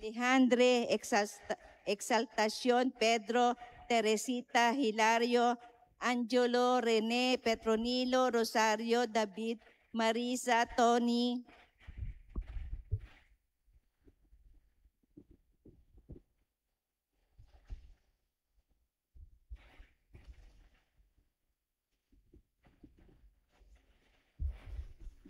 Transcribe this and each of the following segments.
Alejandre Exaltación, Pedro, Teresita, Hilario, Angelo, René, Petronilo, Rosario, David, Marisa, Tony,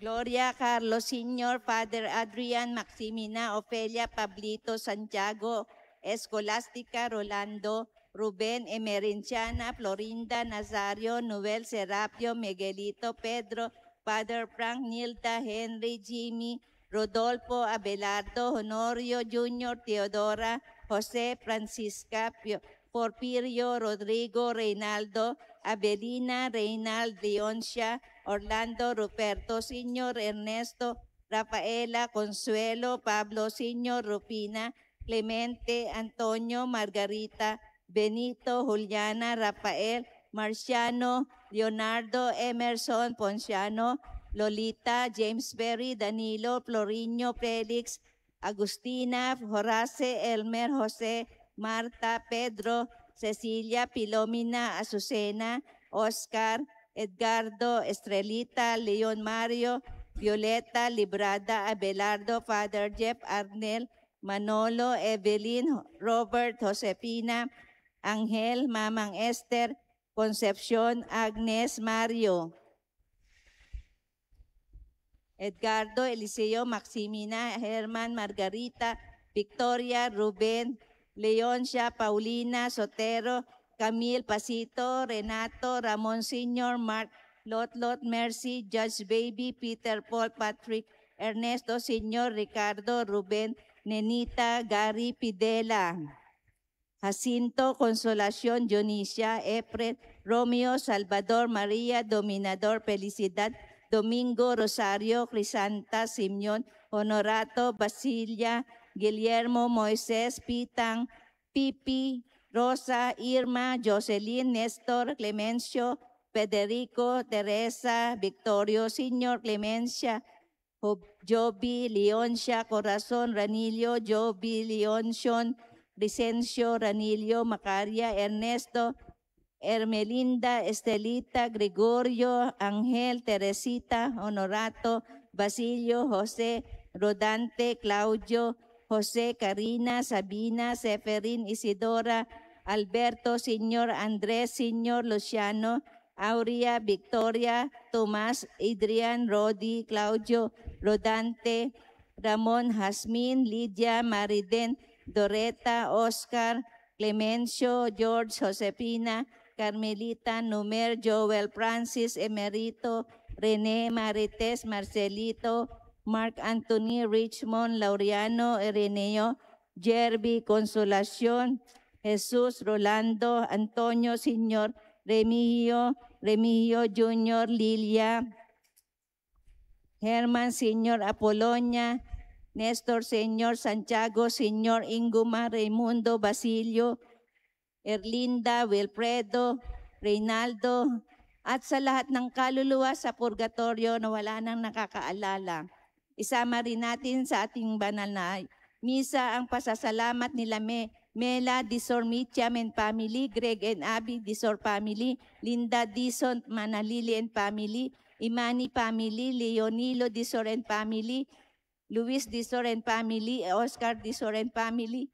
Gloria, Carlos Sr., Father Adrian, Maximina, Ofelia, Pablito, Santiago, Escolástica, Rolando, Rubén, Emerenciana, Florinda, Nazario, Noel, Serapio, Miguelito, Pedro, Father Frank, Nilda, Henry, Jimmy, Rodolfo, Abelardo, Honorio, Junior, Teodora, José, Francisca, Porfirio, Rodrigo, Reinaldo, Abelina, Reinald, Leoncia, Orlando, Ruperto, Sr., Ernesto, Rafaela, Consuelo, Pablo, Sr., Rupina, Clemente, Antonio, Margarita, Benito, Juliana, Rafael, Marciano, Leonardo, Emerson, Ponciano, Lolita, James Berry, Danilo, Floriño, Felix, Agustina, Horace, Elmer, José, Marta, Pedro, Cecilia, Pilomina, Azucena, Oscar, Edgardo, Estrelita, Leon Mario, Violeta, Librada, Abelardo, Father Jeff, Arnel, Manolo, Evelyn, Robert, Josefina, Ángel, Mamang Esther, Concepción, Agnes, Mario, Edgardo, Eliseo, Maximina, Herman, Margarita, Victoria, Rubén, Leoncia, Paulina, Sotero, Camille, Pasito, Renato, Ramon Sr., Mark, Lot, Mercy, Judge Baby, Peter, Paul, Patrick, Ernesto, Sr., Ricardo, Rubén, Nenita, Gary, Pidela, Jacinto, Consolación, Dionisia, Efren, Romeo, Salvador, María, Dominador, Felicidad, Domingo, Rosario, Crisanta, Simeón, Honorato, Basilia, Guillermo, Moisés, Pitang, Pipi, Rosa, Irma, Jocelyn, Néstor, Clemencio, Federico, Teresa, Victorio, Señor, Clemencia, Joby, Leoncia, Corazón, Ranillo, Joby, Leoncion, Vicencio, Ranillo, Macaria, Ernesto, Hermelinda, Estelita, Gregorio, Ángel, Teresita, Honorato, Basilio, José, Rodante, Claudio, José, Karina, Sabina, Seferín, Isidora, Alberto, Señor, Andrés, Señor, Luciano, Aurea, Victoria, Tomás, Adrián, Rodi, Claudio, Rodante, Ramón, Jasmine, Lidia, Mariden, Doreta, Oscar, Clemencio, George, Josefina, Carmelita, Numer, Joel, Francis, Emerito, René, Marites, Marcelito, Mark Anthony, Richmond, Laureano, Ireneo, Jerby, Consolación, Jesús, Rolando, Antonio, Señor, Remigio Junior, Lilia, Germán, Señor, Apolonia, Néstor, Señor, Santiago, Señor, Inguma, Raimundo, Basilio, Erlinda, Wilfredo, Reynaldo, at sa lahat ng kaluluwa sa purgatorio na wala nang nakakaalala. Isama rin natin sa ating banal na misa ang pasasalamat nila Mela Disor Michiam and family, Greg and Abby Disor family, Linda Dison Manalili and family, Imani family, Leonilo Disor and family, Luis Disor and family, Oscar Disor and family,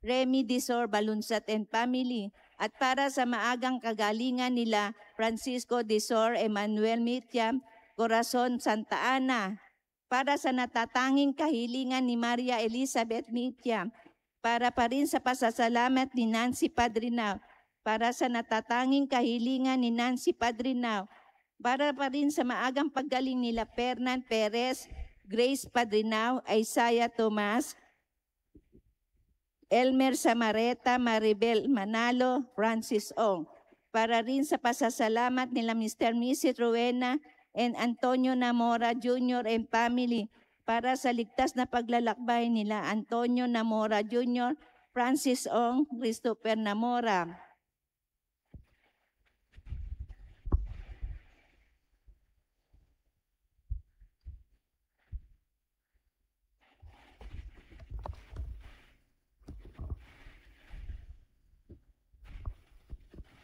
Remy Disor Balunsat and family, at para sa maagang kagalingan nila Francisco Disor, Emmanuel Michiam, Corazon Santa Ana, para sa natatanging kahilingan ni Maria Elizabeth Michiam, para pa rin sa pasasalamat ni Nancy Padrinao, para sa natatanging kahilingan ni Nancy Padrinao, para pa rin sa maagang paggaling nila Fernan Perez, Grace Padrinao, Isaiah Tomas, Elmer Samareta, Maribel Manalo, Francis Ong, para rin sa pasasalamat nila Mr. Mrs. Rowena and Antonio Namora Jr. and family, para sa ligtas na paglalakbay nila Antonio Namora Jr., Francis Ong, Christopher Namora.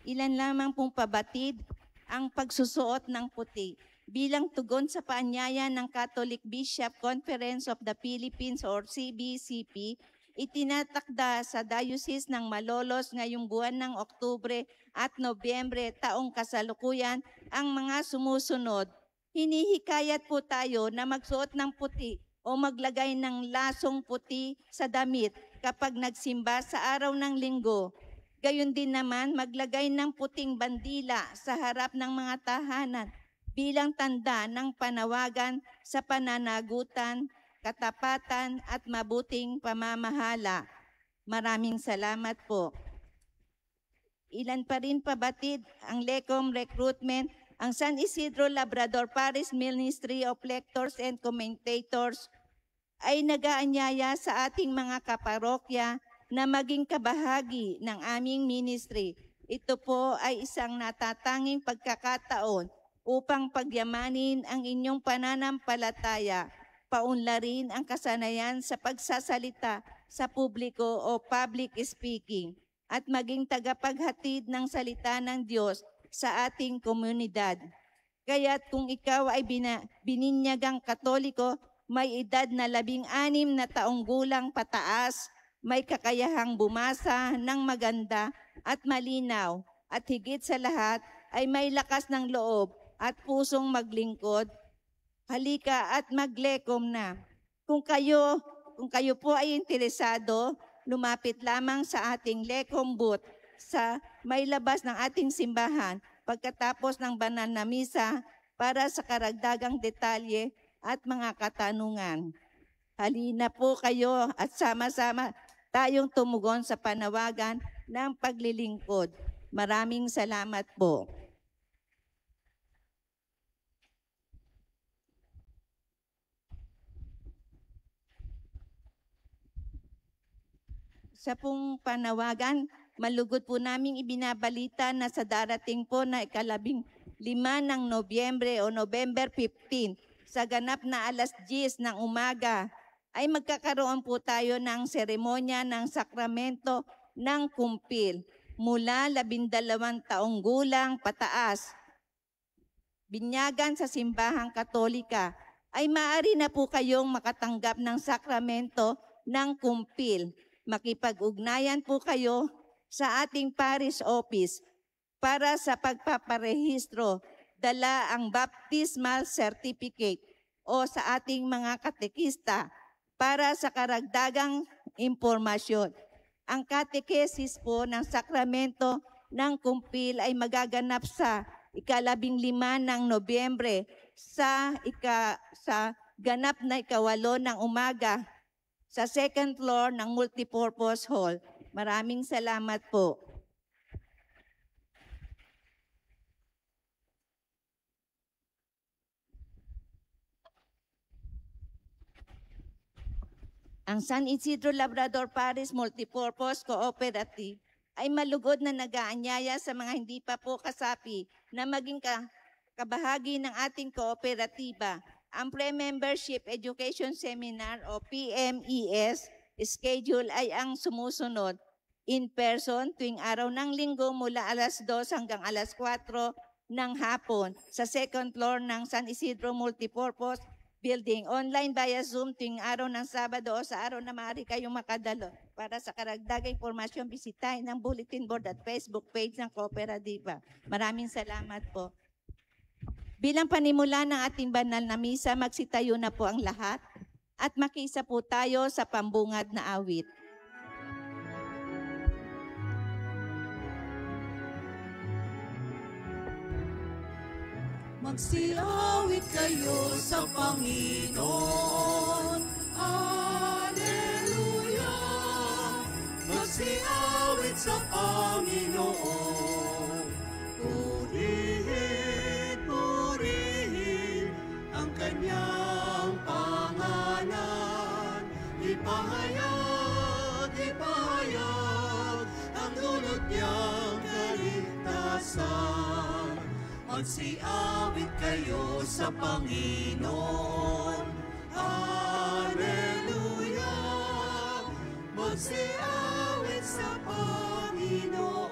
Ilan lamang pong pabatid ang pagsusuot ng puti bilang tugon sa paanyaya ng Catholic Bishop Conference of the Philippines or CBCP. Itinatakda sa Diocese ng Malolos ngayong buwan ng Oktubre at Nobyembre taong kasalukuyan ang mga sumusunod. Hinihikayat po tayo na magsuot ng puti o maglagay ng lasong puti sa damit kapag nagsimba sa araw ng linggo. Gayon din naman maglagay ng puting bandila sa harap ng mga tahanan bilang tanda ng panawagan sa pananagutan, katapatan at mabuting pamamahala. Maraming salamat po. Ilan pa rin pabatid ang LECOM recruitment, ang San Isidro Labrador Parish Ministry of Lectors and Commentators ay nag-aanyaya sa ating mga kaparokya na maging kabahagi ng aming ministry. Ito po ay isang natatanging pagkakataon upang pagyamanin ang inyong pananampalataya, paunlarin ang kasanayan sa pagsasalita sa publiko o public speaking, at maging tagapaghatid ng salita ng Diyos sa ating komunidad. Kaya't kung ikaw ay bininyagang Katoliko, may edad na 16 na taong gulang pataas, may kakayahang bumasa ng maganda at malinaw, at higit sa lahat ay may lakas ng loob at pusong maglingkod, halika at mag-LECOM na. Kung kayo po ay interesado, lumapit lamang sa ating LECOM booth sa may labas ng ating simbahan pagkatapos ng banal na misa para sa karagdagang detalye at mga katanungan. Halina po kayo at sama-sama tayong tumugon sa panawagan ng paglilingkod. Maraming salamat po. Sa pong panawagan, malugod po naming ibinabalita na sa darating po na 15 ng Nobyembre o November 15, sa ganap na alas 10 ng umaga, ay magkakaroon po tayo ng seremonya ng sakramento ng kumpil mula 12 taong gulang pataas. Binyagan sa simbahang Katolika, ay maaari na po kayong makatanggap ng sakramento ng kumpil. Makipag-ugnayan po kayo sa ating parish office para sa pagpaparehistro. Dala ang baptismal certificate o sa ating mga katekista para sa karagdagang impormasyon. Ang katekesis po ng sakramento ng kumpil ay magaganap sa 15 ng Nobyembre sa ganap na 8 ng umaga sa second floor ng multipurpose hall. Maraming salamat po. Ang San Isidro Labrador Parish Multipurpose Cooperative ay malugod na nag-aanyaya sa mga hindi pa po kasapi na maging kabahagi ng ating kooperatiba. Ang Pre-Membership Education Seminar o PMES schedule ay ang sumusunod: in person tuwing araw ng linggo mula alas 2 hanggang alas 4 ng hapon sa second floor ng San Isidro Multipurpose Building. Online via Zoom tuwing araw ng Sabado o sa araw na maaari kayong makadalo. Para sa karagdagang impormasyon, bisitahin ang bulletin board at Facebook page ng Kooperatiba. Maraming salamat po. Bilang panimula ng ating banal na misa, magsitayo na po ang lahat at makiisa po tayo sa pambungad na awit. Magsiawit kayo sa Panginoon. Alleluia! Magsiawit sa Panginoon. Purihin, purihin ang kanyang pangalan. Ipahayag, ipahayag ang dulot niyang kaligtasan. Magsiawit kayo sa Panginoon. Alleluia! Magsiawit sa Panginoon.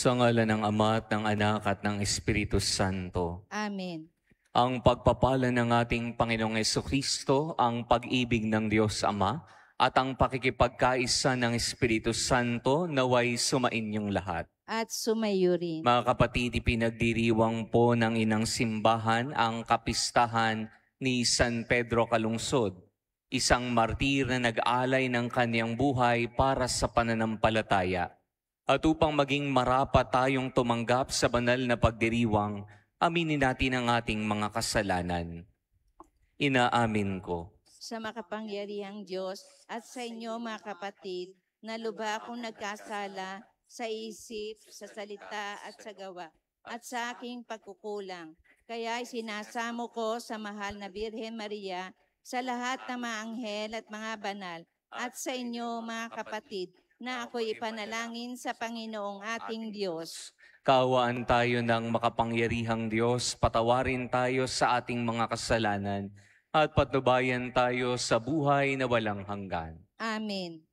Sa ngalan ng Ama at ng Anak at ng Espiritu Santo. Amen. Ang pagpapala ng ating Panginoong Jesucristo, ang pag-ibig ng Diyos Ama, at ang pakikipagkaisa ng Espiritu Santo naway sumainyong lahat. At sumayo rin. Mga kapatid, ipinagdiriwang po ng Inang Simbahan ang kapistahan ni San Pedro Calungsod, isang martir na nag-alay ng kanyang buhay para sa pananampalataya. At upang maging marapat tayong tumanggap sa banal na pagdiriwang, aminin natin ang ating mga kasalanan. Inaamin ko Sa makapangyarihang Diyos at sa inyo mga kapatid, na lubha akong nagkasala sa isip, sa salita at sa gawa, at sa aking pagkukulang. Kaya sinasamo ko sa mahal na Birhen Maria, sa lahat ng mga anghel at mga banal, at sa inyo mga kapatid, na ako'y ipanalangin sa Panginoong ating Diyos. Kaawaan tayo ng makapangyarihang Diyos, patawarin tayo sa ating mga kasalanan, at patnubayan tayo sa buhay na walang hanggan. Amen.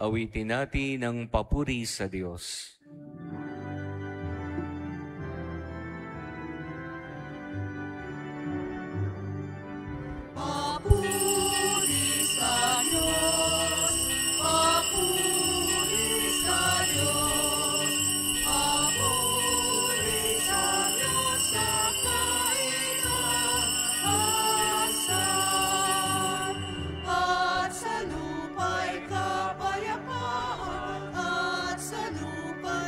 Awitin natin ang papuri sa Diyos. At sa lupa'y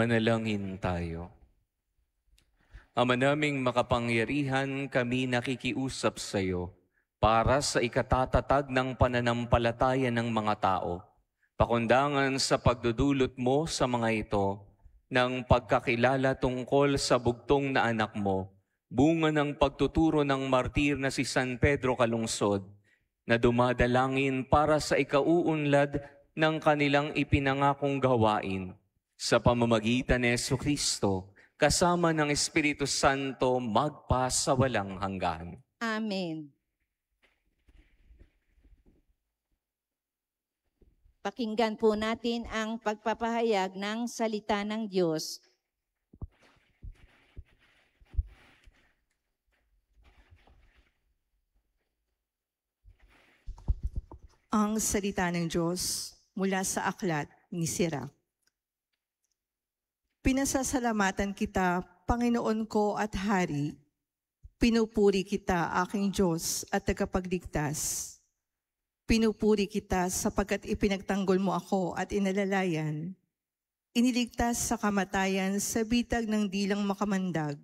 Manalangin tayo. Ama naming makapangyarihan, kami nakikiusap sa iyo para sa ikatatatag ng pananampalataya ng mga tao. Pakundangan sa pagdudulot mo sa mga ito ng pagkakilala tungkol sa bugtong na anak mo, bunga ng pagtuturo ng martir na si San Pedro Calungsod, na dumadalangin para sa ikauunlad ng kanilang ipinangakong gawain sa pamamagitan ni Jesucristo, kasama ng Espiritu Santo magpa sa walang hanggan. Amen. Pakinggan po natin ang pagpapahayag ng salita ng Diyos. Ang salita ng Diyos mula sa aklat ni Sirach. Pinasasalamatan kita, Panginoon ko at Hari. Pinupuri kita, aking Diyos at tagapagligtas. Pinupuri kita sapagkat ipinagtanggol mo ako at inalalayan. Iniligtas sa kamatayan sa bitag ng dilang makamandag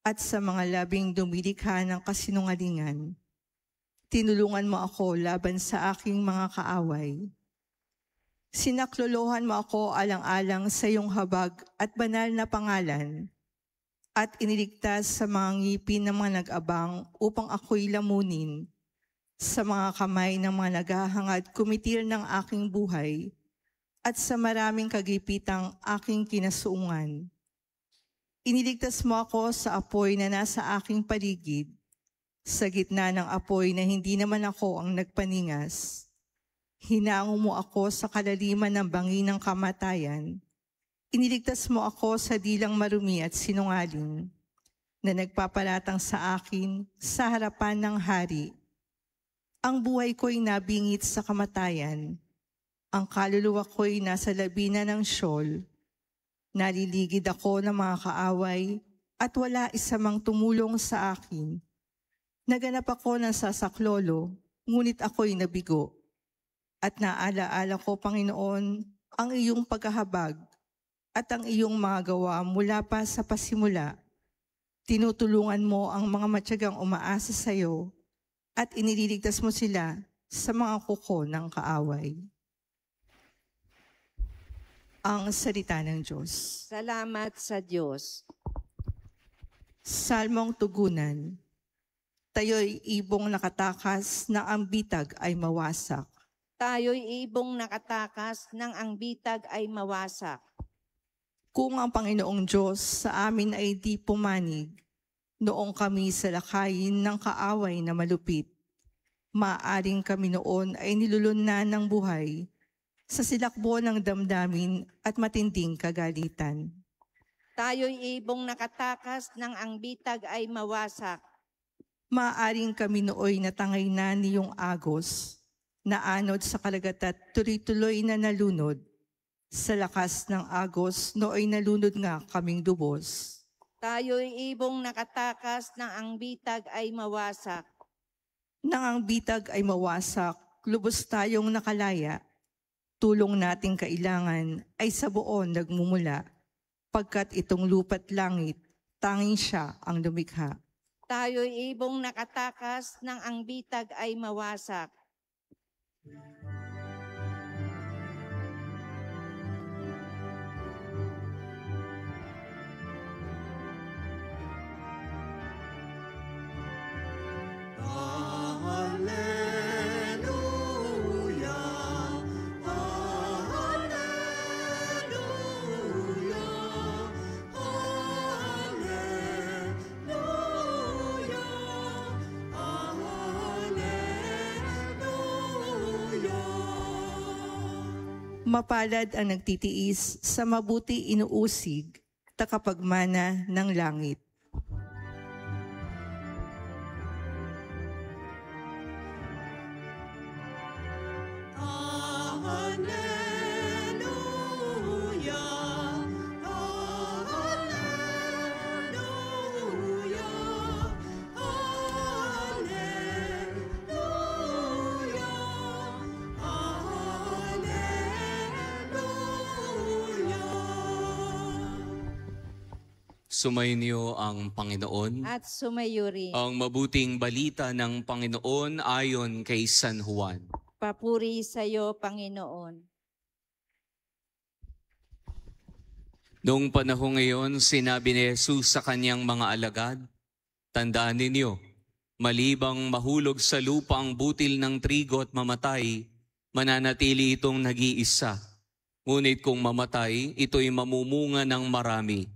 at sa mga labing dumilikha ng kasinungalingan. Tinulungan mo ako laban sa aking mga kaaway. Sinaklolohan mo ako alang-alang sa iyong habag at banal na pangalan, at iniligtas sa mga ngipin ng mga nag-abang upang ako'y lamunin sa mga kamay ng mga naghahangad kumitil ng aking buhay at sa maraming kagipitang aking kinasuungan. Iniligtas mo ako sa apoy na nasa aking paligid, sa gitna ng apoy na hindi naman ako ang nagpaningas. Hinango mo ako sa kalaliman ng bangin ng kamatayan. Iniligtas mo ako sa dilang marumi at sinungaling na nagpapalatang sa akin sa harapan ng hari. Ang buhay ko'y nabingit sa kamatayan. Ang kaluluwa ko'y nasa labina ng Sheol. Naliligid ako ng mga kaaway at wala isa mang tumulong sa akin. Naganap ako ng sasaklolo, ngunit ako'y nabigo. At naalaala ko, Panginoon, ang iyong paghahabag at ang iyong mga gawa mula pa sa pasimula. Tinutulungan mo ang mga matyagang umaasa sa iyo at inililigtas mo sila sa mga kuko ng kaaway. Ang salita ng Diyos. Salamat sa Diyos. Salmong tugunan. Tayo'y ibong nakatakas na ang bitag ay mawasak. Tayo'y ibong nakatakas nang ang bitag ay mawasak. Kung ang Panginoong Diyos sa amin ay di pumanig, noong kami sa lakayin ng kaaway na malupit, maaaring kami noon ay nilulunan ng buhay sa silakbo ng damdamin at matinding kagalitan. Tayo'y ibong nakatakas nang ang bitag ay mawasak. Maaaring kami nooy natangay na niyong agos, naanod sa kalagat at tuloy-tuloy na nalunod. Sa lakas ng agos, nooy nalunod nga kaming lubos. Tayo'y ibong nakatakas nang ang bitag ay mawasak. Nang ang bitag ay mawasak, lubos tayong nakalaya. Tulong nating kailangan ay sa buon nagmumula, pagkat itong lupa't langit, tanging siya ang lumikha. Tayo'y ibong nakatakas nang ang bitag ay mawasak. Mapalad ang nagtitiis sa mabuti inuusig, takapagmana ng langit. Sumainyo ang Panginoon. At sumayo rin. Ang mabuting balita ng Panginoon ayon kay San Juan. Papuri sa iyo, Panginoon. Noong panahon ngayon, sinabi ni Jesus sa kanyang mga alagad, "Tandaan ninyo, malibang mahulog sa lupa ang butil ng trigo at mamatay, mananatili itong nag-iisa. Ngunit kung mamatay, ito'y mamumunga ng marami.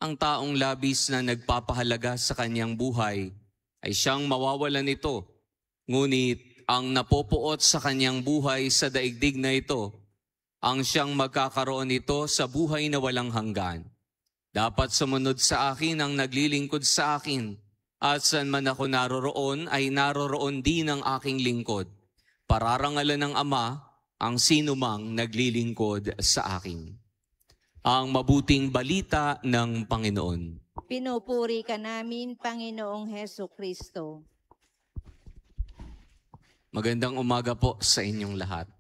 Ang taong labis na nagpapahalaga sa kanyang buhay ay siyang mawawalan nito. Ngunit ang napopuot sa kanyang buhay sa daigdig na ito, ang siyang magkakaroon nito sa buhay na walang hanggan. Dapat sumunod sa akin ang naglilingkod sa akin, at saan man ako naroroon ay naroroon din ang aking lingkod. Pararangalan ng Ama ang sinumang naglilingkod sa akin." Ang mabuting balita ng Panginoon. Pinupuri ka namin, Panginoong Heso Kristo. Magandang umaga po sa inyong lahat.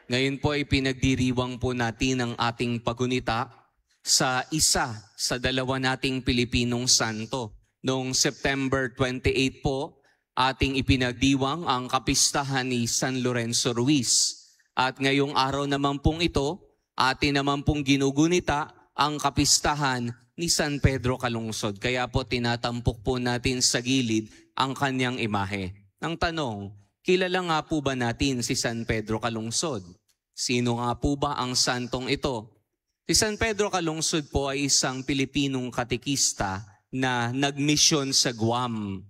Ngayon po ay pinagdiriwang po natin ang ating pagunita sa isa sa dalawa nating Pilipinong santo. Noong September 28 po, ating ipinagdiwang ang kapistahan ni San Lorenzo Ruiz. At ngayong araw naman pong ito, atin naman pong ginugunita ang kapistahan ni San Pedro Calungsod. Kaya po tinatampok po natin sa gilid ang kanyang imahe. Ang tanong, kilala nga po ba natin si San Pedro Calungsod? Sino nga po ba ang santong ito? Si San Pedro Calungsod po ay isang Pilipinong katekista na nagmisyon sa Guam.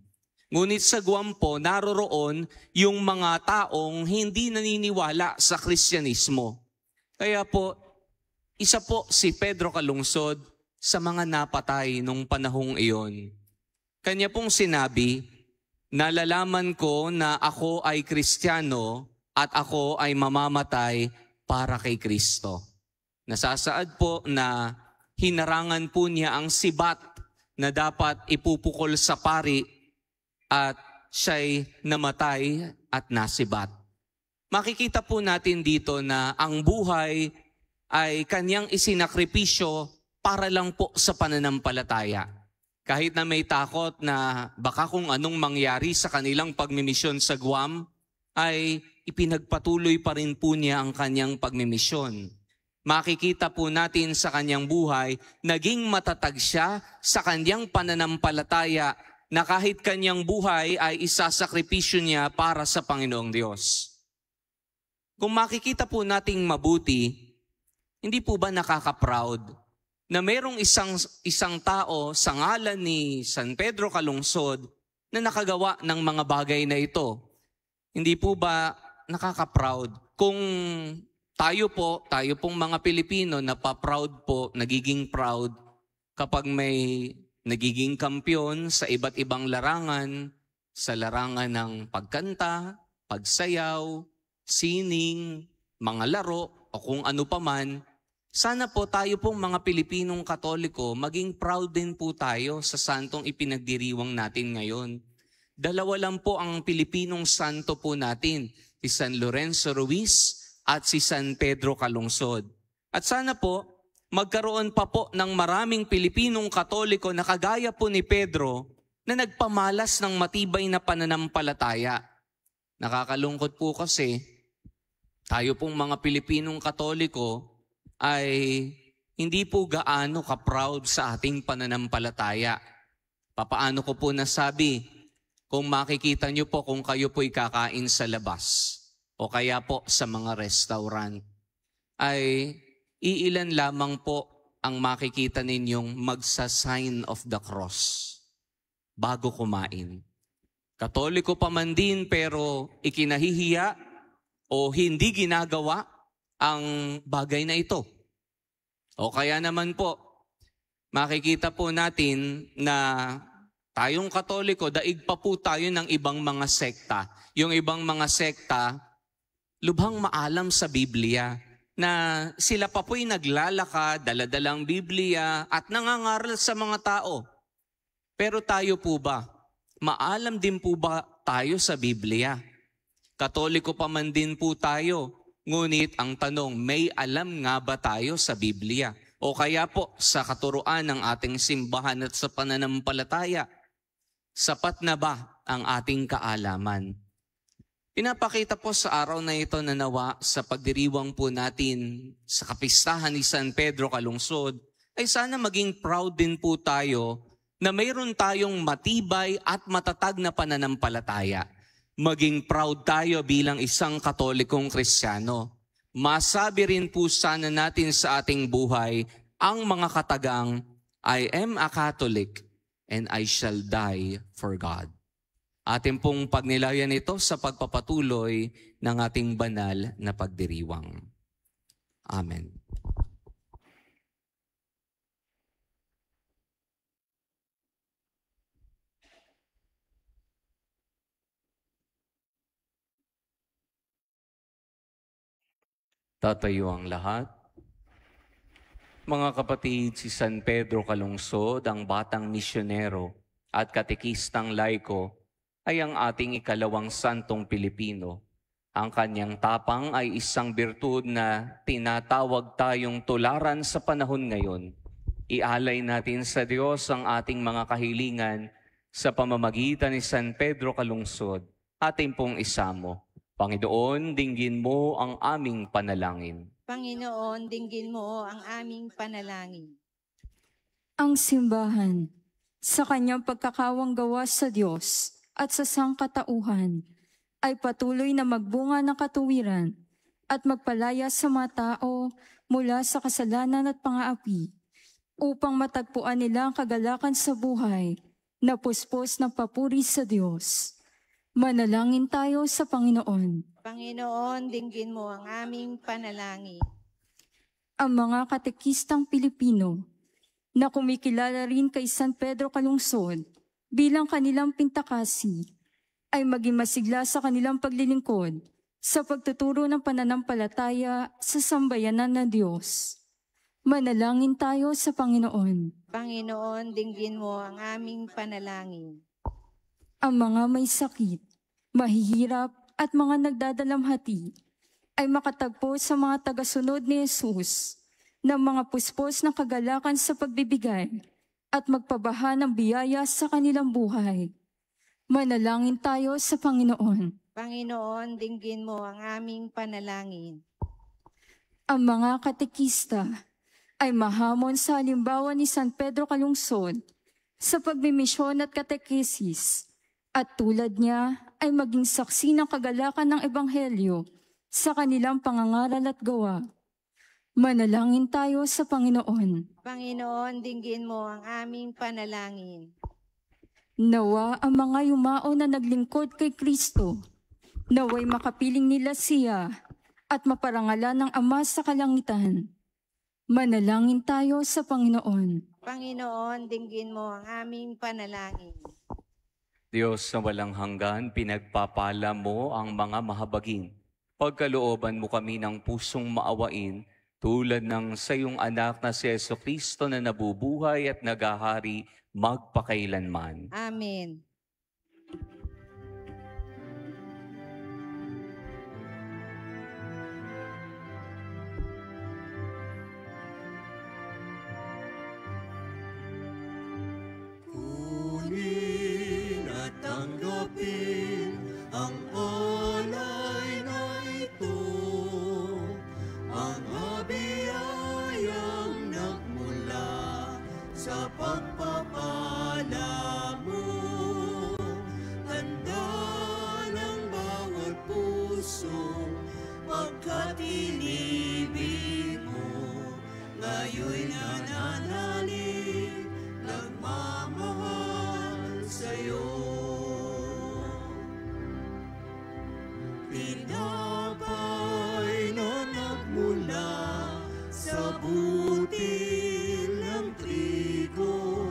Ngunit sa Guam po, naroroon yung mga taong hindi naniniwala sa Kristyanismo. Kaya po, isa po si Pedro Calungsod sa mga napatay nung panahong iyon. Kanya pong sinabi, "Nalalaman ko na ako ay Kristiyano at ako ay mamamatay para kay Kristo." Nasasaad po na hinarangan po niya ang sibat na dapat ipupukol sa pari at siya'y namatay at nasibat. Makikita po natin dito na ang buhay ay kanyang isinakripisyo para lang po sa pananampalataya. Kahit na may takot na baka kung anong mangyari sa kanilang pagmimisyon sa Guam, ay ipinagpatuloy pa rin po niya ang kanyang pagmimisyon. Makikita po natin sa kanyang buhay, naging matatag siya sa kanyang pananampalataya na kahit kanyang buhay ay isasakripisyo niya para sa Panginoong Diyos. Kung makikita po nating mabuti, hindi po ba nakaka-proud na mayroong isang tao sa ngalan ni San Pedro Calungsod na nakagawa ng mga bagay na ito? Hindi po ba nakaka-proud kung tayo pong mga Pilipino napaproud po, nagiging proud kapag may nagiging kampyon sa iba't ibang larangan, sa larangan ng pagkanta, pagsayaw, sining, mga laro, o kung ano paman. Sana po tayo pong mga Pilipinong Katoliko, maging proud din po tayo sa santong ipinagdiriwang natin ngayon. Dalawa lang po ang Pilipinong santo po natin, si San Lorenzo Ruiz at si San Pedro Calungsod. At sana po, magkaroon pa po ng maraming Pilipinong Katoliko na kagaya po ni Pedro na nagpamalas ng matibay na pananampalataya. Nakakalungkot po kasi, tayo pong mga Pilipinong Katoliko ay hindi po gaano ka-proud sa ating pananampalataya. Papaano ko po nasabi? Kung makikita nyo po kung kayo po'y kakain sa labas o kaya po sa mga restaurant, ay iilan lamang po ang makikita ninyong magsa-sign of the cross bago kumain. Katoliko pa man din pero ikinahihiya o hindi ginagawa ang bagay na ito. O kaya naman po, makikita po natin na tayong Katoliko, daig pa po tayo ng ibang mga sekta. Yung ibang mga sekta, lubhang maalam sa Biblia na sila pa po'y naglalakad, daladalang Biblia at nangangaral sa mga tao. Pero tayo po ba? Maalam din po ba tayo sa Biblia? Katoliko pa man din po tayo. Ngunit ang tanong, may alam nga ba tayo sa Biblia? o kaya po sa katuruan ng ating simbahan at sa pananampalataya? Sapat na ba ang ating kaalaman? Pinapakita po sa araw na ito na nawa sa pagdiriwang po natin sa kapistahan ni San Pedro Calungsod, ay sana maging proud din po tayo na mayroon tayong matibay at matatag na pananampalataya. Maging proud tayo bilang isang Katolikong Kristiyano. Masabi rin po sana natin sa ating buhay ang mga katagang, I am a Catholic and I shall die for God. Atin pong pagnilayan ito sa pagpapatuloy ng ating banal na pagdiriwang. Amen. Tatayo ang lahat. Mga kapatid, si San Pedro Calungsod, ang batang misyonero at katekistang laiko, ay ang ating ikalawang santong Pilipino. Ang kanyang tapang ay isang birtud na tinatawag tayong tularan sa panahon ngayon. Ialay natin sa Diyos ang ating mga kahilingan sa pamamagitan ni San Pedro Calungsod. Ating pong isamo. Panginoon, dinggin mo ang aming panalangin. Panginoon, dinggin mo ang aming panalangin. Ang simbahan, sa kanyang pagkakawang gawa sa Diyos at sa sangkatauhan, ay patuloy na magbunga ng katuwiran at magpalaya sa mga tao mula sa kasalanan at pang-aapi, upang matagpuan nila ang kagalakan sa buhay na puspos ng papuri sa Diyos. Manalangin tayo sa Panginoon. Panginoon, dinggin mo ang aming panalangin. Ang mga katekistang Pilipino na kumikilala rin kay San Pedro Calungsod bilang kanilang pintakasi ay maging masigla sa kanilang paglilingkod sa pagtuturo ng pananampalataya sa sambayanan ng Diyos. Manalangin tayo sa Panginoon. Panginoon, dinggin mo ang aming panalangin. Ang mga may sakit, mahihirap at mga nagdadalamhati ay makatagpo sa mga tagasunod ni Jesus ng mga puspos ng kagalakan sa pagbibigay at magpabaha ng biyaya sa kanilang buhay. Manalangin tayo sa Panginoon. Panginoon, dinggin mo ang aming panalangin. Ang mga katekista ay mahamon sa halimbawa ni San Pedro Calungsod sa pagmimisyon at katekesis, at tulad niya ay maging saksi ng kagalakan ng Ebanghelyo sa kanilang pangangaral at gawa. Manalangin tayo sa Panginoon. Panginoon, dinggin mo ang aming panalangin. Nawa ang mga yumao na naglingkod kay Kristo, naway makapiling nila siya at maparangalan ng Ama sa kalangitan. Manalangin tayo sa Panginoon. Panginoon, dinggin mo ang aming panalangin. Diyos na walang hanggan, pinagpapala mo ang mga mahabagin. Pagkalooban mo kami ng pusong maawain, tulad ng sa iyong anak na si Jesucristo na nabubuhay at nagahari magpakailanman. Amen. Kunin at tanggapin ang alay na ito, mga biyayang nagmula sa pagpapala mo. Handa ng bawat puso pagkat inibig mo, ngayon'y nananalig, nagmamahal sa'yo. Tinapay na nagmula sa butil ng trigo,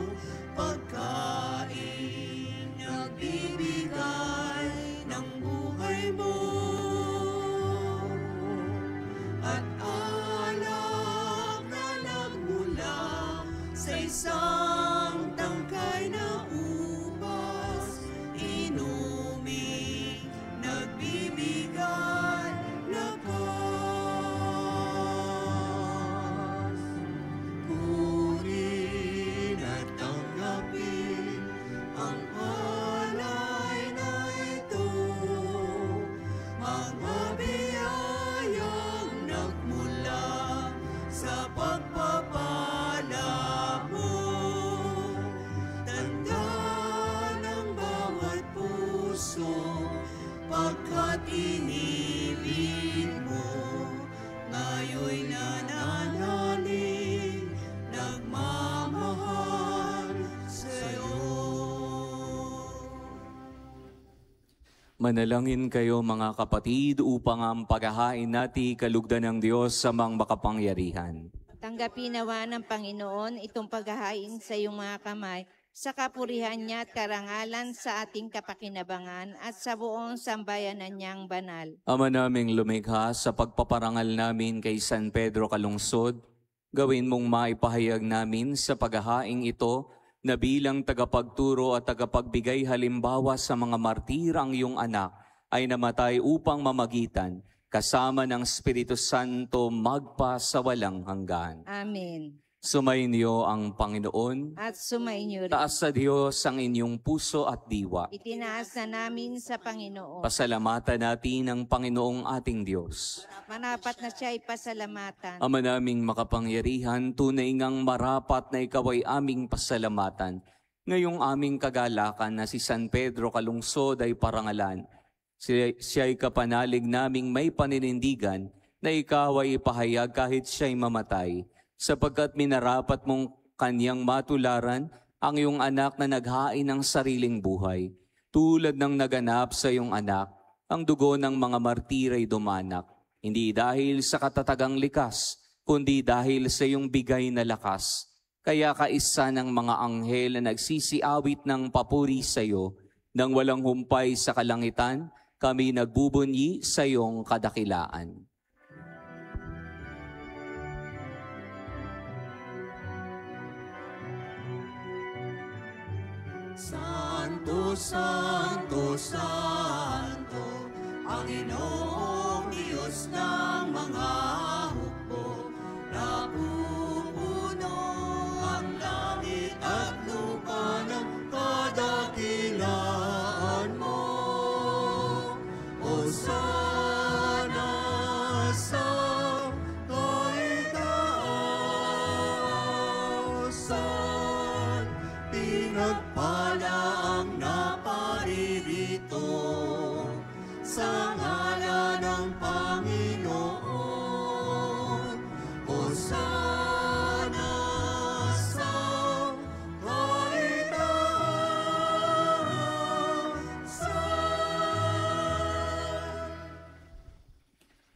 Manalangin kayo mga kapatid upang ang paghahain natin kalugdan ng Diyos sa mga makapangyarihan. Tanggapin nawa ng Panginoon itong paghahain sa iyong mga kamay sa kapurihan niya at karangalan sa ating kapakinabangan at sa buong sambayanan niyang banal. Ama naming lumikha, sa pagpaparangal namin kay San Pedro Calungsod, gawin mong maipahayag namin sa paghahaing ito na bilang tagapagturo at tagapagbigay halimbawa sa mga martir ang iyong anak ay namatay upang mamagitan kasama ng Espiritu Santo magpa sa walang hanggan. Amen. Sumainyo ang Panginoon. At sumainyo rin. Taas sa Diyos ang inyong puso at diwa. Itinaas na namin sa Panginoon. Pasalamatan natin ang Panginoong ating Diyos. Manapat na siya ipasalamatan. Ama naming makapangyarihan, tunay ngang marapat na ikaw ay aming pasalamatan. Ngayong aming kagalakan na si San Pedro Calungsod ay parangalan. Siya ay kapanalig naming may paninindigan na ikaw ay ipahayag kahit siya'y mamatay. Sapagkat minarapat mong kanyang matularan ang iyong anak na naghain ng sariling buhay. Tulad ng naganap sa iyong anak, ang dugo ng mga martir ay dumanak. Hindi dahil sa katatagang likas, kundi dahil sa iyong bigay na lakas. Kaya kaisa ng mga anghel na nagsisiawit ng papuri sa iyo, nang walang humpay sa kalangitan, kami nagbubunyi sa iyong kadakilaan. Santo, Santo, Santo, ang Inoong Diyos ng mga hukbo. Napupuno ang langit at lupa ng kadakilaan mo. Hosana sa kaitaasan, pinagpala ang naparirito sa ngalan ng Panginoon. Hosana sa kaitaasan.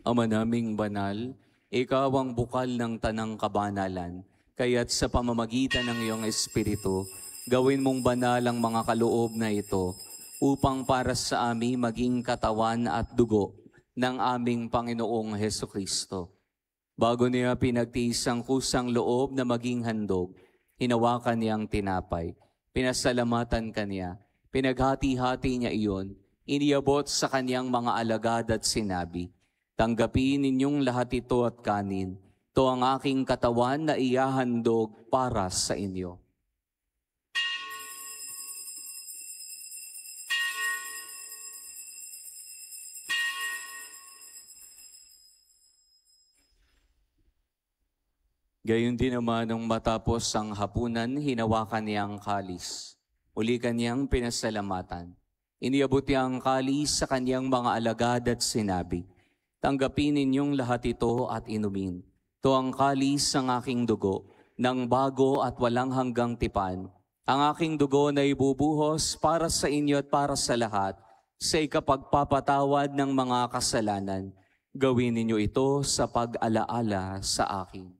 Ama naming banal, ikaw ang bukal ng tanang kabanalan, kaya't sa pamamagitan ng iyong Espiritu, gawin mong banal ang mga kaloob na ito, upang para sa amin maging katawan at dugo ng aming Panginoong Hesukristo. Bago niya pinagtiis ang kusang loob na maging handog, hinawakan niya ang tinapay, pinasalamatan kanya, pinaghati-hati niya iyon, iniabot sa kanyang mga alagad at sinabi, tanggapin ninyong lahat ito at kanin. Ito ang aking katawan na ihahandog para sa inyo. Gayon din naman nung matapos ang hapunan, hinawakan niya ang kalis. Uli kanyang pinasalamatan. Iniabot niya ang kalis sa kanyang mga alagad at sinabi, tanggapin ninyong lahat ito at inumin. Ito ang kalis ng aking dugo, ng bago at walang hanggang tipan. Ang aking dugo na ibubuhos para sa inyo at para sa lahat, sa ikapagpapatawad ng mga kasalanan. Gawin ninyo ito sa pag-alaala sa akin.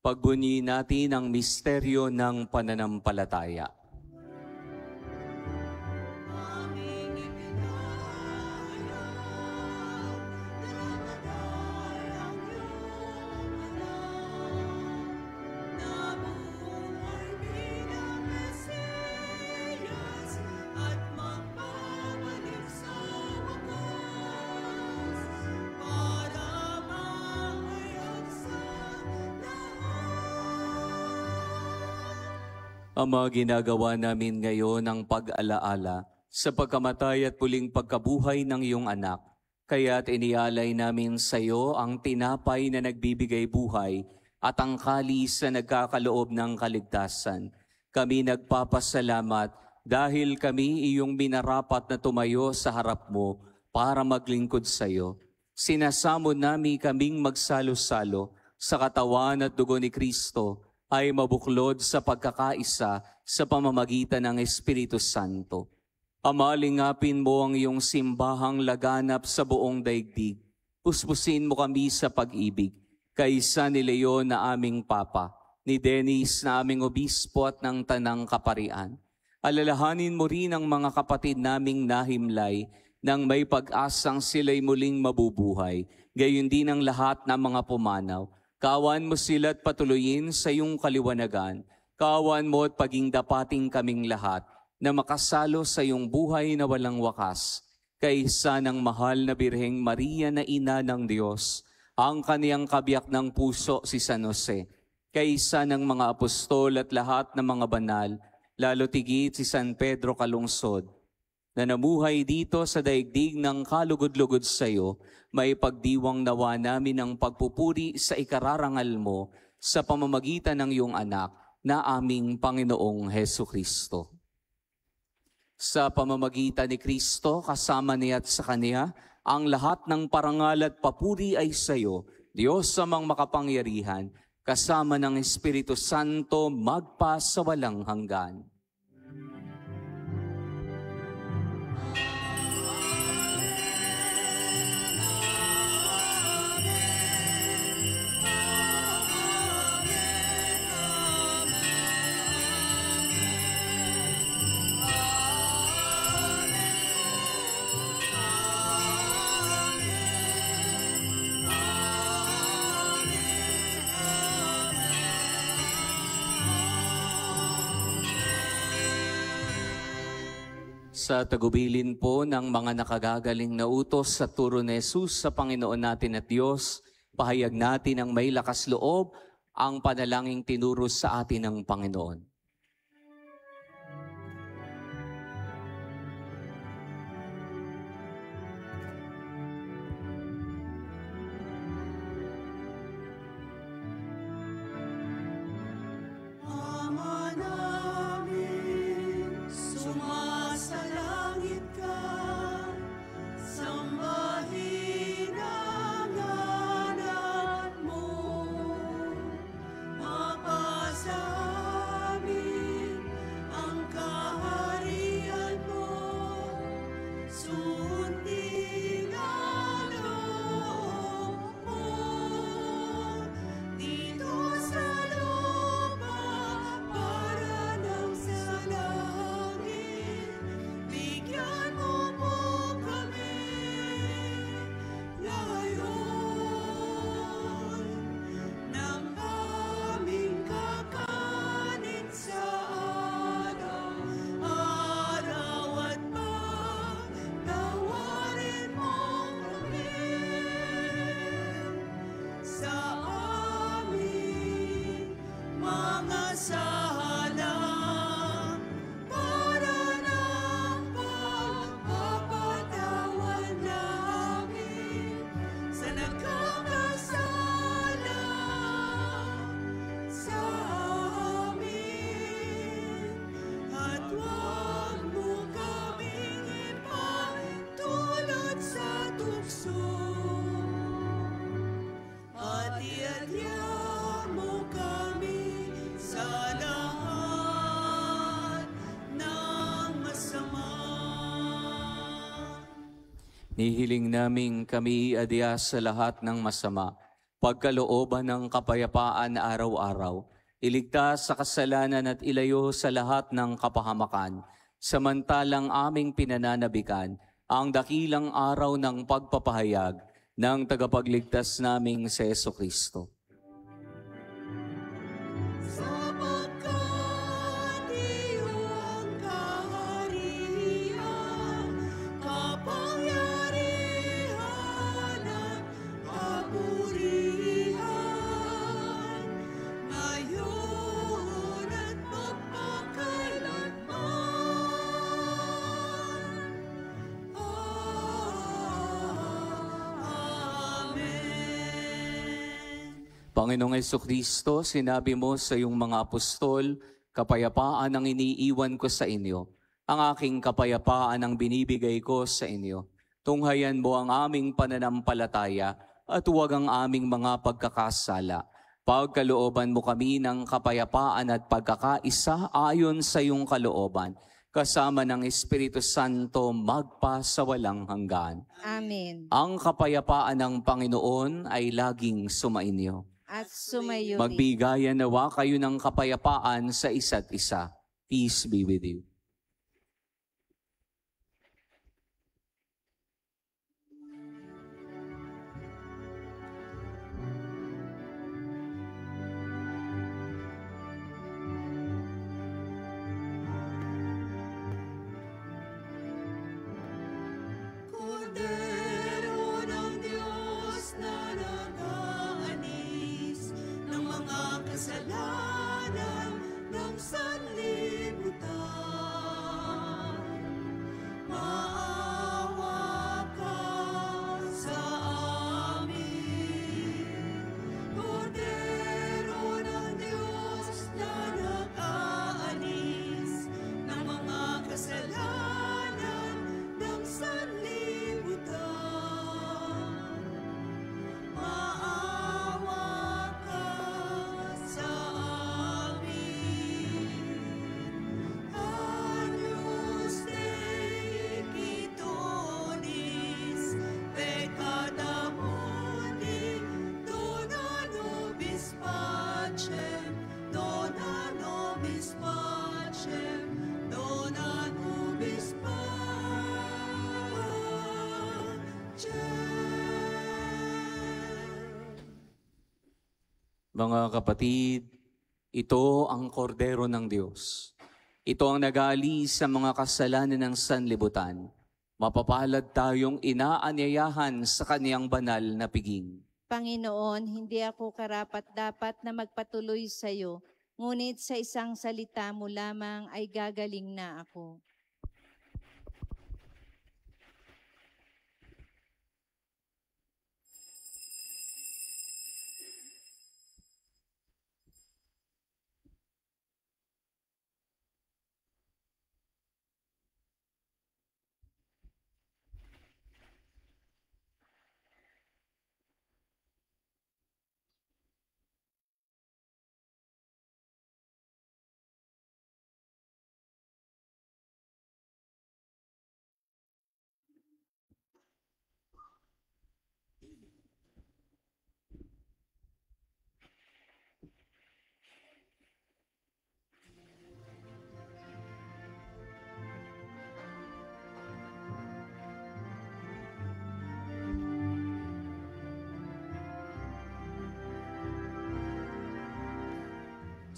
Pagbunyi natin ang misteryo ng pananampalataya. Ama, ginagawa namin ngayon ang pag-alaala sa pagkamatay at muling pagkabuhay ng iyong anak. Kaya't inialay namin sa iyo ang tinapay na nagbibigay buhay at ang kalis na nagkakaloob ng kaligtasan. Kami nagpapasalamat dahil kami iyong minarapat na tumayo sa harap mo para maglingkod sa iyo. Sinasamo namin kaming magsalo-salo sa katawan at dugo ni Kristo ay mabuklod sa pagkakaisa sa pamamagitan ng Espiritu Santo. Amalingapin mo ang iyong simbahang laganap sa buong daigdig. Puspusin mo kami sa pag-ibig. Kaisa ni Leon na aming Papa, ni Dennis na aming Obispo at ng Tanang Kaparian. Alalahanin mo rin ang mga kapatid naming nahimlay nang may pag-asang sila'y muling mabubuhay. Gayon din ang lahat ng mga pumanaw. Kawan mo sila at patuloyin sa iyong kaliwanagan. Kawan mo at paging dapating kaming lahat na makasalo sa iyong buhay na walang wakas. Kaisa ng mahal na Birheng Maria na Ina ng Diyos, ang kaniyang kabiyak ng puso si San Jose. Kaisa ng mga apostol at lahat ng mga banal, lalo tigit si San Pedro Calungsod, na namuhay dito sa daigdig ng kalugod-lugod sa iyo, may pagdiwang nawa namin ang pagpupuri sa ikararangal mo sa pamamagitan ng iyong anak na aming Panginoong Hesu Kristo. Sa pamamagitan ni Kristo, kasama niya at sa Kaniya, ang lahat ng parangal at papuri ay sa iyo, Diyos amang makapangyarihan, kasama ng Espiritu Santo, magpa sa walang hanggan. Sa tagubilin po ng mga nakagagaling na utos sa turo ni Jesus sa Panginoon natin at Diyos, pahayag natin ang may lakas loob ang panalangin tinuro sa atin ng Panginoon. Nihiling naming kami iadya sa lahat ng masama, pagkalooban ng kapayapaan araw-araw, iligtas sa kasalanan at ilayo sa lahat ng kapahamakan, samantalang aming pinananabikan ang dakilang araw ng pagpapahayag ng tagapagligtas naming si Jesucristo. Panginoong Jesucristo, sinabi mo sa iyong mga apostol, kapayapaan ang iniiwan ko sa inyo. Ang aking kapayapaan ang binibigay ko sa inyo. Tunghayan mo ang aming pananampalataya at huwag ang aming mga pagkakasala. Pagkalooban mo kami ng kapayapaan at pagkakaisa ayon sa iyong kalooban, kasama ng Espiritu Santo magpa sa walang hanggan. Amen. Ang kapayapaan ng Panginoon ay laging sumainyo. At sumayo rin. Magbigayan nawa kayo ng kapayapaan sa isa't isa. Peace be with you. Kordero ng Diyos na nag-aanis ng mga kasalanan ng sanlibutan. Maawa ka sa amin. Kordero ng Diyos na nag-aanis ng mga kasalanan ng sanlibutan. Maawa ka sa amin. Agnus Dei qui donis peccata mundi, dona nobis pacem, dona nobis pacem, dona nobis pacem. Mga kapatid, ito ang kordero ng Diyos. Ito ang nag-aalis sa mga kasalanan ng sanlibutan. Mapapalad tayong inaanyayahan sa kaniyang banal na piging. Panginoon, hindi ako karapat-dapat na magpatuloy sa iyo, ngunit sa isang salita mo lamang ay gagaling na ako.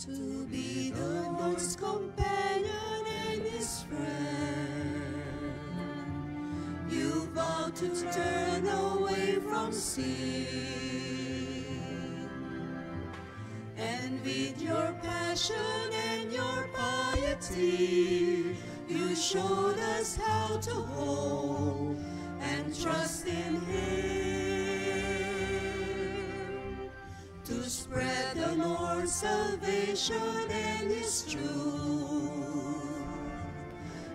To be the Lord's companion and his friend, you vow to turn away from sin, and with your passion and your piety, you showed us how to hope and trust in him, to spread the Lord's salvation and his truth.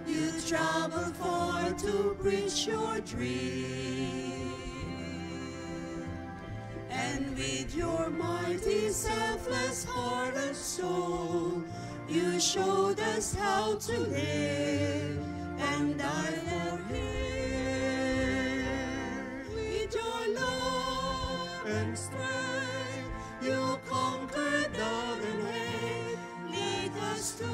You traveled far to preach your dream, and with your mighty, selfless heart and soul, you showed us how to live and die for him. With your love and strength, you conquered doubt and hate. Lead us to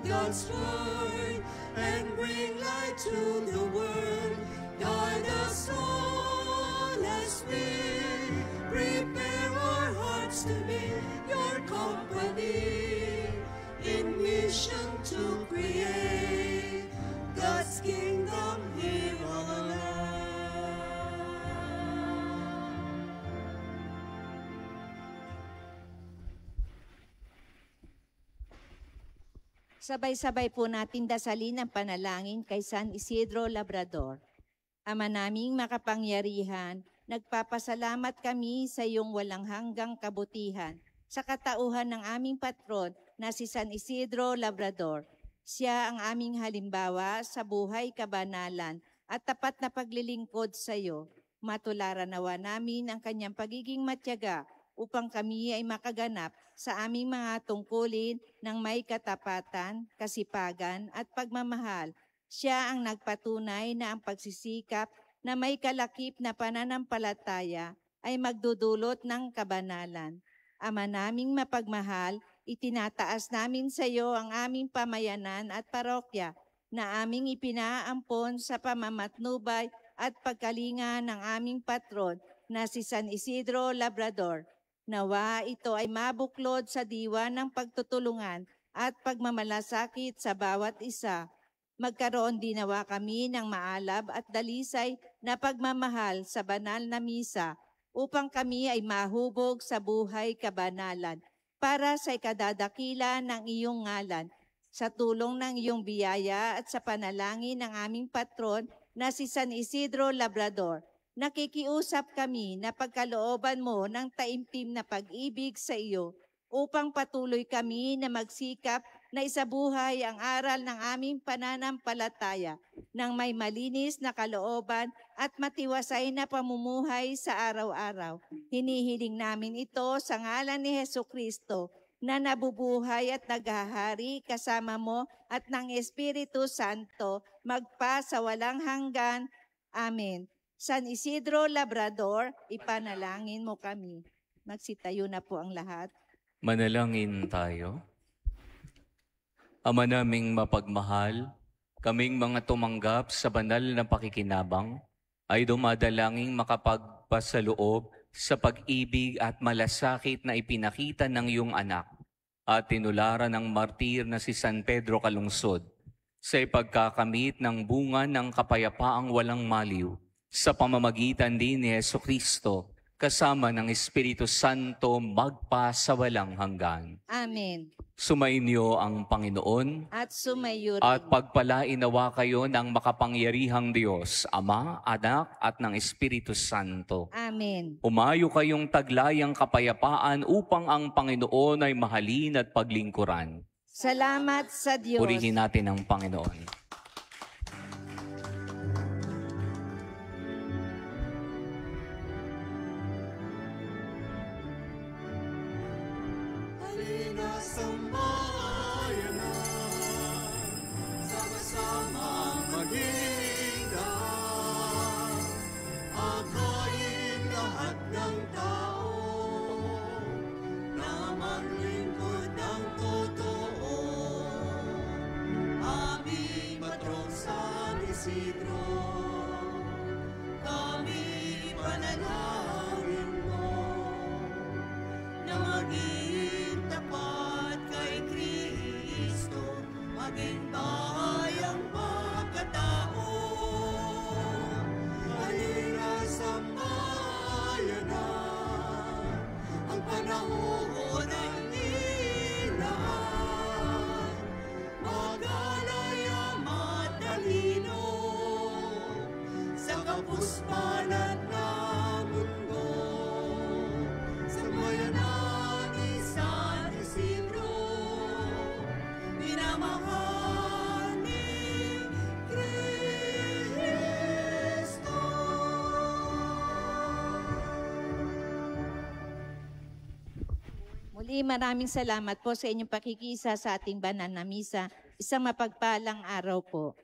God's word and bring light to the world. Guide us all as we prepare our hearts to be your company in mission to create God's kingdom here on earth. Sabay-sabay po natin dasalin ang panalangin kay San Isidro Labrador. Ama naming makapangyarihan, nagpapasalamat kami sa iyong walang hanggang kabutihan sa katauhan ng aming patron na si San Isidro Labrador. Siya ang aming halimbawa sa buhay kabanalan at tapat na paglilingkod sa iyo. Matularan nawa namin ang kanyang pagiging matyaga upang kami ay makaganap sa aming mga tungkulin ng may katapatan, kasipagan at pagmamahal. Siya ang nagpatunay na ang pagsisikap na may kalakip na pananampalataya ay magdudulot ng kabanalan. Ama naming mapagmahal, itinataas namin sa iyo ang aming pamayanan at parokya na aming ipinaampon sa pamamatnubay at pagkalinga ng aming patron na si San Isidro Labrador. Nawa ito ay mabuklod sa diwa ng pagtutulungan at pagmamalasakit sa bawat isa. Magkaroon din nawa kami ng maalab at dalisay na pagmamahal sa banal na misa upang kami ay mahubog sa buhay kabanalan para sa ikadadakila ng iyong ngalan. Sa tulong ng iyong biyaya at sa panalangin ng aming patron na si San Isidro Labrador, nakikiusap kami na pagkalooban mo ng taimtim na pag-ibig sa iyo upang patuloy kami na magsikap na isabuhay ang aral ng aming pananampalataya ng may malinis na kalooban at matiwasay na pamumuhay sa araw-araw. Hinihiling namin ito sa ngalan ni Hesukristo na nabubuhay at naghahari kasama mo at ng Espiritu Santo magpa sa walang hanggan. Amen. San Isidro Labrador, ipanalangin mo kami. Magsitayo na po ang lahat. Manalangin tayo. Ama naming mapagmahal, kaming mga tumanggap sa banal na pakikinabang, ay dumadalangin makapagpasaloob sa pag-ibig at malasakit na ipinakita ng iyong anak at tinularan ng martir na si San Pedro Calungsod sa ipagkakamit ng bunga ng kapayapaang walang maliw sa pamamagitan din ni Hesukristo kasama ng Espiritu Santo magpa sa walang hanggan. Amen. Sumainyo ang Panginoon At sumayo rin. at pagpalain nawa kayo ng makapangyarihang Diyos, Ama, Anak at ng Espiritu Santo. Amen. Umayo kayong taglayang kapayapaan upang ang Panginoon ay mahalin at paglingkuran. Salamat sa Diyos. Purihin natin ang Panginoon. Halina sambayanan, sama-sama maghingan, akayin lahat ng tao na maglingkod ng totoo. Aming patron San Isidro, kami panalangin mo na maging tapat kay Kristo, maging bayang pagkatao. Halina sambayanan, ang panahon ay hinaan, magalaya matalino sa kapuspanan ng mundo. Sambayanan ni San Isidro, minamahal ni Kristo. Muli maraming salamat po sa inyong pakikisa sa ating banal na misa. Isang mapagpalang araw po.